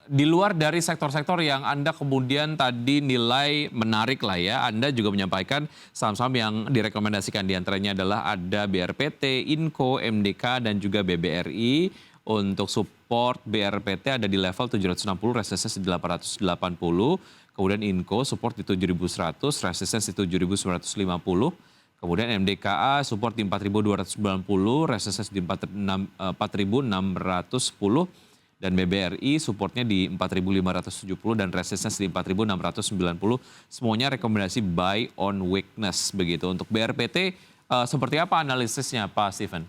Di luar dari sektor-sektor yang Anda kemudian tadi nilai menarik lah ya, Anda juga menyampaikan saham-saham yang direkomendasikan di antaranya adalah ada BRPT, Inco, MDK, dan juga BBRI. Untuk support BRPT ada di level 760, resistensi 880. Kemudian Inco support di 7.100, resistensi 7.950. Kemudian MDKA support di 4.290, resistensi di 4.610. Dan BBRI supportnya di 4.570 dan resistensi di 4.690. Semuanya rekomendasi buy on weakness begitu. Untuk BRPT seperti apa analisisnya Pak Steven?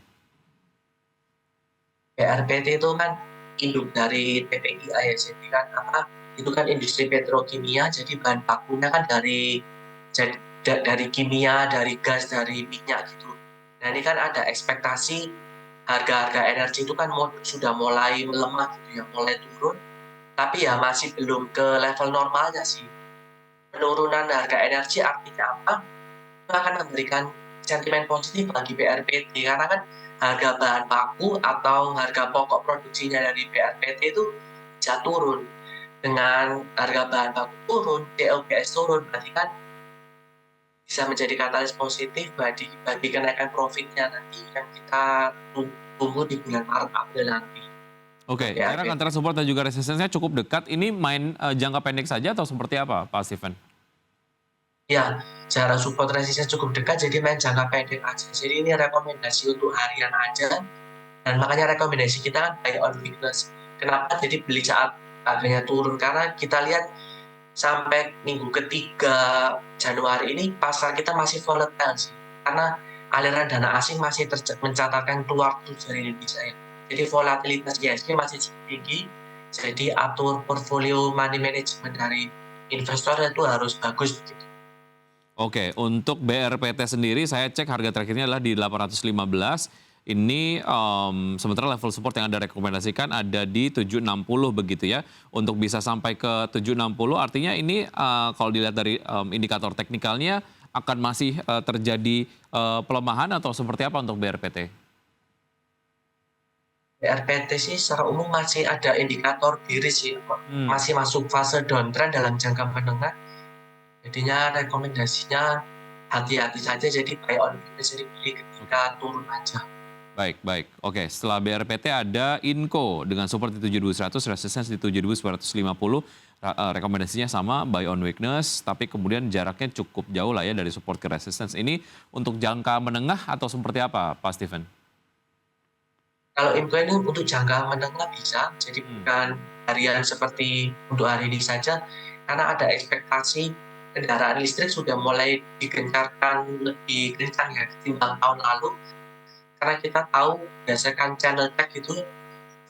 BRPT itu kan induk dari PPIA ya, jadi kan itu kan industri petrokimia, jadi bahan bakunya kan dari kimia, dari gas, dari minyak gitu. Nah ini kan ada ekspektasi harga-harga energi itu kan sudah mulai melemah gitu ya, mulai turun, tapi ya masih belum ke level normalnya sih. Penurunan harga energi artinya apa? Itu akan memberikan sentimen positif bagi BRPT, karena kan harga bahan baku atau harga pokok produksinya dari BRPT itu bisa turun. Dengan harga bahan baku turun, COGS turun, berarti kan bisa menjadi katalis positif bagi kenaikan profitnya nanti yang kita tunggu di bulan Maret April nanti. Oke, jarak BRPT. antara support dan juga resistensinya cukup dekat. Ini main jangka pendek saja atau seperti apa Pak Steven? Ya, jarak support resistnya cukup dekat, jadi main jangka pendek aja. Jadi ini rekomendasi untuk harian aja, dan makanya rekomendasi kita kan buy on weakness. Kenapa? Jadi beli saat harganya turun, karena kita lihat sampai minggu ketiga Januari ini pasar kita masih volatile sih, karena aliran dana asing masih mencatatkan keluar dari Indonesia ya. Jadi volatilitas IHSG masih tinggi, jadi atur portfolio money management dari investor itu harus bagus begitu. Oke, untuk BRPT sendiri saya cek harga terakhirnya adalah di 815. Ini sementara level support yang Anda rekomendasikan ada di 760 begitu ya. Untuk bisa sampai ke 760 artinya ini kalau dilihat dari indikator teknikalnya akan masih terjadi pelemahan atau seperti apa untuk BRPT? BRPT sih secara umum masih ada indikator bearish sih, Hmm. masih masuk fase downtrend dalam jangka menengah. Jadinya rekomendasinya hati-hati saja, jadi buy on weakness, jadi beli Oke. ketika turun aja. Baik, baik. Oke, setelah BRPT ada Inco dengan support di 7.200, resistance di 7.950. Rekomendasinya sama, buy on weakness, tapi kemudian jaraknya cukup jauh lah ya dari support ke resistance. Ini untuk jangka menengah atau seperti apa, Pak Steven? Kalau info ini untuk jangka menengah bisa, jadi Hmm. bukan harian seperti untuk hari ini saja, karena ada ekspektasi kendaraan listrik sudah mulai digencarkan lebih kencang ya ketimbang tahun lalu, karena kita tahu berdasarkan channel check itu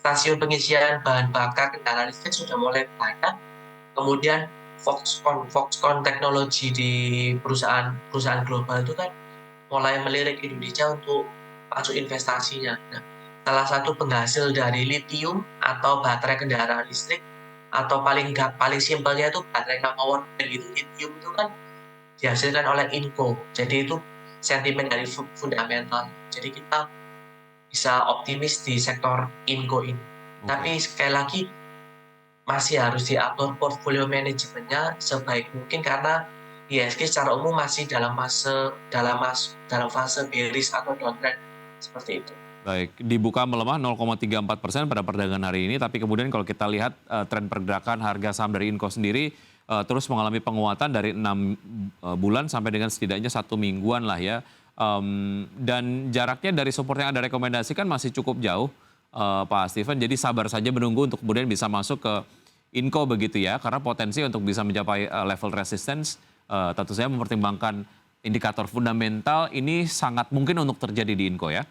stasiun pengisian bahan bakar kendaraan listrik sudah mulai banyak. Kemudian Foxconn teknologi di perusahaan global itu kan mulai melirik Indonesia untuk masuk investasinya. Nah, salah satu penghasil dari lithium atau baterai kendaraan listrik, atau paling simpelnya itu baterai power bank itu, lithium itu kan dihasilkan oleh Inco. Jadi itu sentimen dari fundamental. Jadi kita bisa optimis di sektor Inco ini. Oke. Tapi sekali lagi masih harus diatur portfolio manajemennya sebaik mungkin, karena IHSG secara umum masih dalam fase bearish atau downtrend seperti itu. Baik, dibuka melemah 0,34% pada perdagangan hari ini, tapi kemudian kalau kita lihat tren pergerakan harga saham dari Inco sendiri terus mengalami penguatan dari 6 bulan sampai dengan setidaknya 1 mingguan lah ya. Dan jaraknya dari support yang Anda rekomendasikan masih cukup jauh, Pak Steven. Jadi sabar saja menunggu untuk kemudian bisa masuk ke Inco begitu ya, karena potensi untuk bisa mencapai level resistance tentu saja mempertimbangkan indikator fundamental ini sangat mungkin untuk terjadi di Inco ya.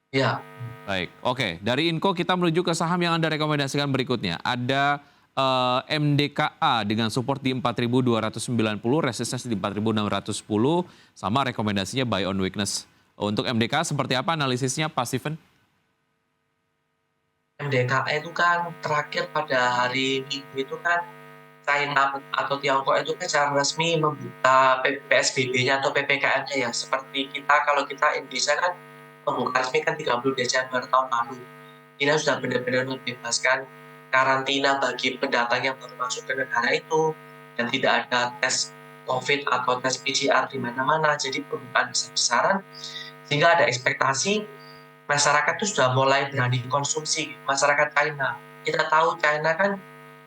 Ya, Baik, oke. Dari Inco kita menuju ke saham yang Anda rekomendasikan berikutnya. Ada MDKA dengan support di 4.290, resistance di 4.610, sama rekomendasinya buy on weakness. Untuk MDKA seperti apa analisisnya Pak Steven? MDKE itu kan terakhir pada hari Minggu itu kan China atau Tiongkok itu kan secara resmi membuka PSBB-nya atau PPKM-nya ya. Seperti kita, kalau kita Indonesia kan pembuka resmi kan 30 Desember tahun lalu. China sudah benar-benar membebaskan karantina bagi pendatang yang baru masuk ke negara itu, dan tidak ada tes COVID atau tes PCR di mana-mana, jadi permintaan besar-besaran, sehingga ada ekspektasi masyarakat itu sudah mulai berani konsumsi. Masyarakat China, kita tahu China kan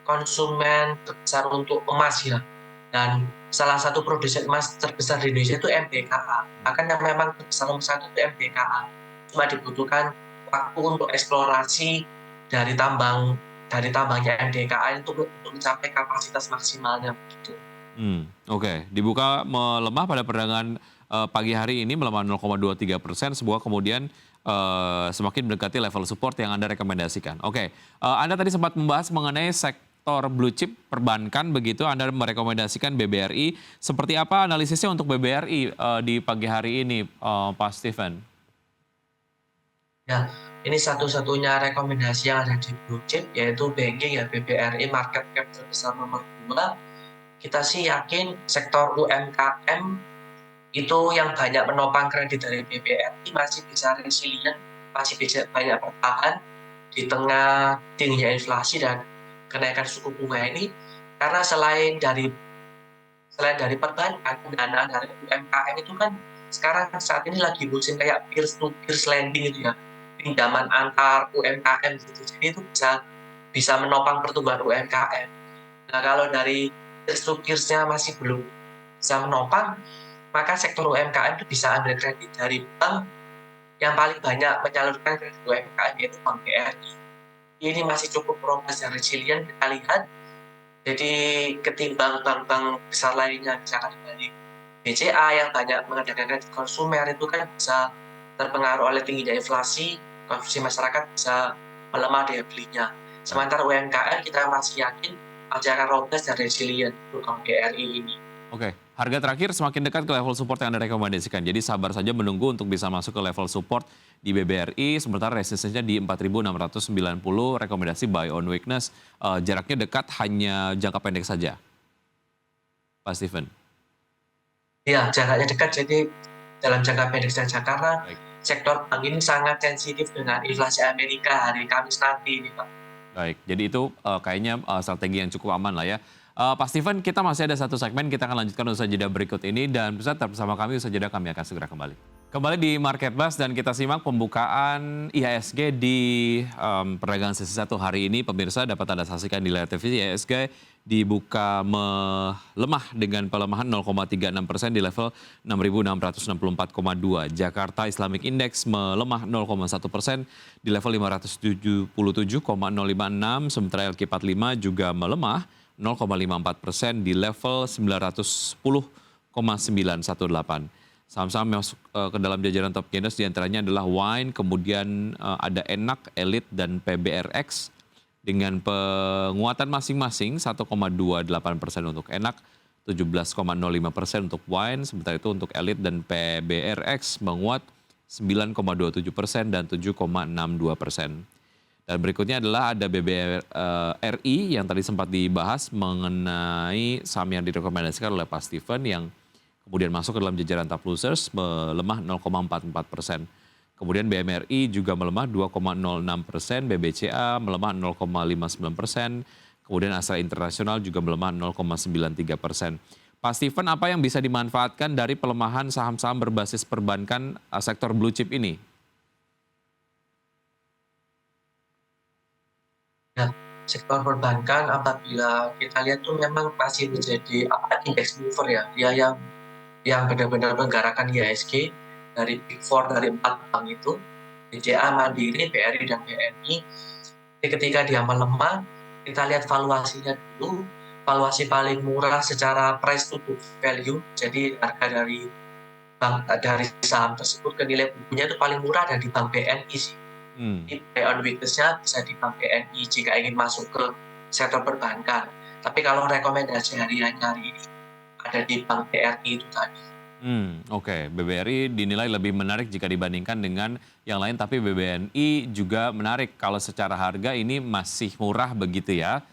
konsumen terbesar untuk emas ya, dan salah satu produsen emas terbesar di Indonesia itu MBKA. Bahkan yang memang terbesar nomor satu itu MBKA. Cuma dibutuhkan waktu untuk eksplorasi dari tambangnya MBKA itu untuk mencapai kapasitas maksimalnya begitu. Oke. Dibuka melemah pada perdagangan pagi hari ini melemah 0,23%, sebuah kemudian semakin mendekati level support yang Anda rekomendasikan. Oke, Anda tadi sempat membahas mengenai sektor blue chip perbankan begitu, Anda merekomendasikan BBRI. Seperti apa analisisnya untuk BBRI di pagi hari ini, Pak Steven? Ya, ini satu-satunya rekomendasi yang ada di blue chip yaitu banking ya, BBRI market cap terbesar nomor 2. Kita sih yakin sektor UMKM itu yang banyak menopang kredit dari BBRI masih bisa resilient, masih bisa banyak bertahan di tengah tingginya inflasi dan kenaikan suku bunga ini, karena selain dari perbankan, pendanaan dari UMKM itu kan sekarang saat ini lagi musim kayak peer to peer lending gitu ya, pinjaman antar UMKM gitu, jadi itu bisa menopang pertumbuhan UMKM. Nah, kalau dari strukturnya masih belum bisa menopang, maka sektor UMKM itu bisa ambil kredit dari bank yang paling banyak menyalurkan kredit UMKM, yaitu Bank BRI. Ini masih cukup robust dan resilient kita lihat. Jadi ketimbang bank-bank besar lainnya, misalkan dari BCA yang banyak mengadakan kredit konsumer, itu kan bisa terpengaruh oleh tingginya inflasi, konsumsi masyarakat bisa melemah daya belinya. Sementara UMKM kita masih yakin masih akan robust dan resilient untuk Bank BRI ini. Oke, harga terakhir semakin dekat ke level support yang Anda rekomendasikan. Jadi sabar saja menunggu untuk bisa masuk ke level support di BBRI, sementara resistensinya di 4.690, rekomendasi buy on weakness. Jaraknya dekat, hanya jangka pendek saja, Pak Steven. Ya, jaraknya dekat, jadi dalam jangka pendek saja, karena Baik. sektor bank ini sangat sensitif dengan inflasi Amerika hari Kamis nanti ini, Pak. Baik, jadi itu kayaknya strategi yang cukup aman lah ya. Pak Steven, kita masih ada satu segmen, kita akan lanjutkan usaha jeda berikut ini, dan tetap bersama kami, usaha jeda kami akan segera kembali. Kembali di Market Blast dan kita simak pembukaan IHSG di perdagangan sesi 1 hari ini. Pemirsa dapat Anda saksikan di layar TV, IHSG dibuka melemah dengan pelemahan 0,36% di level 6.664,2. Jakarta Islamic Index melemah 0,1% di level 577,056. Sementara LQ45 juga melemah 0,54% di level 910,918. Saham-saham yang masuk ke dalam jajaran top gainers diantaranya adalah Wine, kemudian ada Enak, Elite, dan PBRX dengan penguatan masing-masing 1,28% untuk Enak, 17,05% untuk Wine, sementara itu untuk Elite dan PBRX menguat 9,27% dan 7,62%. Dan berikutnya adalah ada BBRI yang tadi sempat dibahas mengenai saham yang direkomendasikan oleh Pak Steven yang kemudian masuk ke dalam jajaran top losers, melemah 0,44%. Kemudian BMRI juga melemah 2,06%, BBCA melemah 0,59%, kemudian Astra Internasional juga melemah 0,93%. Pak Steven, apa yang bisa dimanfaatkan dari pelemahan saham-saham berbasis perbankan sektor blue chip ini? Ya, sektor perbankan apabila kita lihat tuh memang masih menjadi index mover ya, dia yang benar-benar menggerakkan IHSG dari Big Four, dari 4 bank itu, BCA, Mandiri, BRI, dan BNI. Jadi ketika dia melemah, kita lihat valuasinya dulu. Valuasi paling murah secara price to book value, jadi harga dari saham tersebut ke nilai bukunya itu paling murah dari Bank BNI sih. Jadi buy on weakness-nya bisa di Bank BNI jika ingin masuk ke sektor perbankan. Tapi kalau rekomendasi harian hari ini ada di Bank BRI itu tadi. Oke. BBRI dinilai lebih menarik jika dibandingkan dengan yang lain, tapi BBNI juga menarik kalau secara harga ini masih murah begitu ya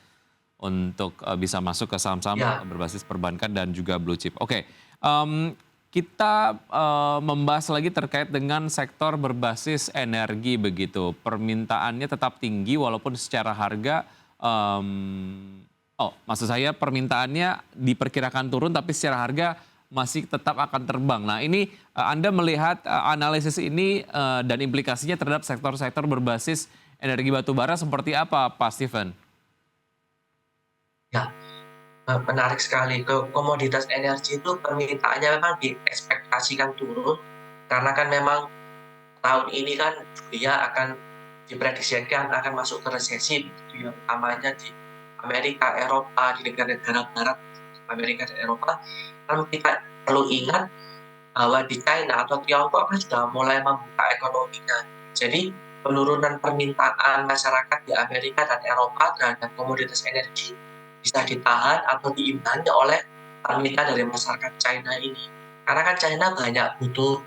untuk bisa masuk ke saham-saham Ya, berbasis perbankan dan juga blue chip. Oke, kita membahas lagi terkait dengan sektor berbasis energi begitu. Permintaannya tetap tinggi walaupun secara harga Maksud saya permintaannya diperkirakan turun tapi secara harga masih tetap akan terbang. Nah ini Anda melihat analisis ini dan implikasinya terhadap sektor-sektor berbasis energi batu bara seperti apa Pak Steven? Ya, menarik sekali. Ke komoditas energi itu permintaannya memang diekspektasikan turun, karena kan memang tahun ini kan dunia akan diprediksikan akan masuk ke resesi, begitu ya, utamanya di Amerika, Eropa, di negara-negara barat, Amerika dan Eropa. Kan kita perlu ingat bahwa di China atau Tiongkok kan sudah mulai membuka ekonominya. Jadi penurunan permintaan masyarakat di Amerika dan Eropa terhadap komoditas energi bisa ditahan atau diimbangi oleh permintaan dari masyarakat China ini. Karena kan China banyak butuh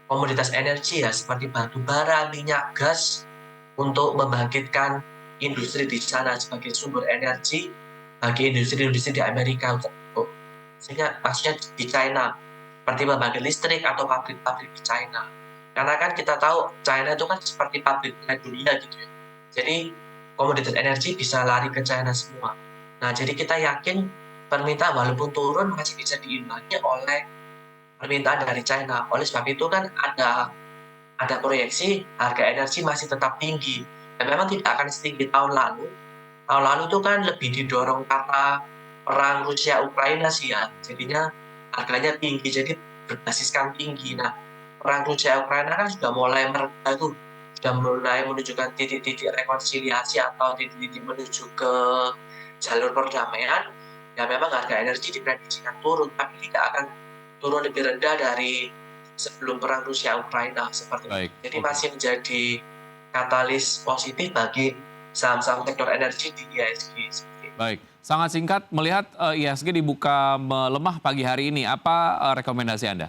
komoditas energi ya, seperti batu bara, minyak, gas, untuk membangkitkan industri di sana sebagai sumber energi bagi industri-industri di Amerika. Sehingga maksudnya di China, seperti membangkit listrik atau pabrik-pabrik di China. Karena kan kita tahu China itu kan seperti pabrik dunia gitu ya. Jadi komoditas energi bisa lari ke China semua. Nah, jadi kita yakin permintaan walaupun turun masih bisa diimbangi oleh permintaan dari China. Oleh sebab itu kan ada proyeksi harga energi masih tetap tinggi. Dan memang tidak akan setinggi tahun lalu. Tahun lalu itu kan lebih didorong karena perang Rusia-Ukraina sih ya. Jadinya harganya tinggi, jadi berbasiskan tinggi. Nah, perang Rusia-Ukraina kan sudah mulai mereda tuh. Sudah mulai menunjukkan titik-titik rekonsiliasi atau titik-titik menuju ke jalur perdamaian. Ya memang harga energi diprediksikan turun, tapi tidak akan turun lebih rendah dari sebelum perang Rusia-Ukraina seperti itu. Jadi masih menjadi katalis positif bagi saham-saham sektor energi di IHSG. Baik, sangat singkat melihat IHSG dibuka melemah pagi hari ini. Apa rekomendasi Anda?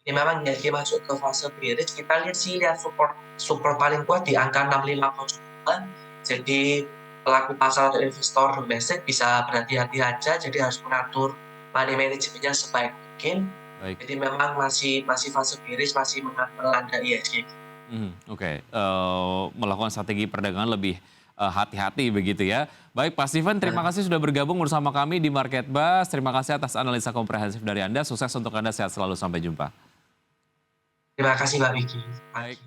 Ini memang IHSG masuk ke fase bearish. Kita lihat support paling kuat di angka 65,2. Jadi pelaku pasar atau investor domestik bisa berhati-hati aja. Jadi harus mengatur money manajemennya sebaik mungkin. Baik. Jadi memang masih fase bearish, masih melanda IHSG. Oke. Melakukan strategi perdagangan lebih hati-hati begitu ya. Baik Pak Steven, terima kasih sudah bergabung bersama kami di Market Buzz. Terima kasih atas analisa komprehensif dari Anda. Sukses untuk Anda, sehat selalu. Sampai jumpa. Terima kasih Mbak Vicky. Baik.